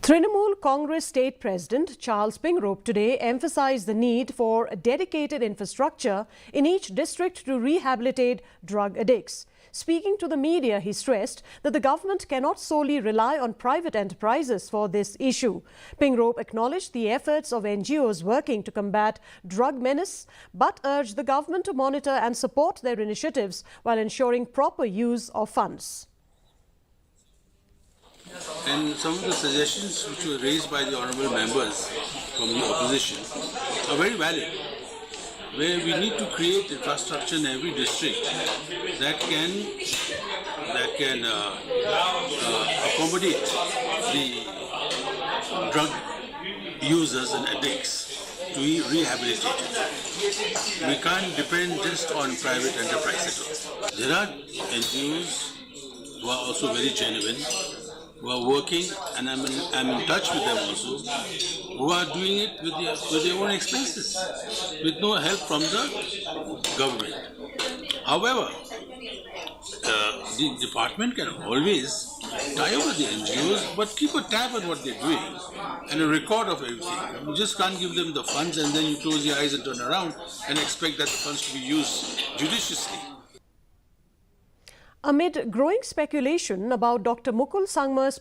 Trinamool Congress State President Charles Pyngrope today emphasized the need for a dedicated infrastructure in each district to rehabilitate drug addicts. Speaking to the media, he stressed that the government cannot solely rely on private enterprises for this issue. Pyngrope acknowledged the efforts of NGOs working to combat drug menace, but urged the government to monitor and support their initiatives while ensuring proper use of funds. And some of the suggestions which were raised by the honourable members from the opposition are very valid, where we need to create infrastructure in every district that can accommodate the drug users and addicts to be rehabilitated. We can't depend just on private enterprise at all. There are NGOs who are also very genuine, who are working, and I'm in touch with them also, who are doing it with their own expenses, with no help from the government. However, the department can always tie over the NGOs, but keep a tab on what they're doing and a record of everything. You just can't give them the funds and then you close your eyes and turn around and expect that the funds to be used judiciously. Amid growing speculation about Dr. Mukul Sangma's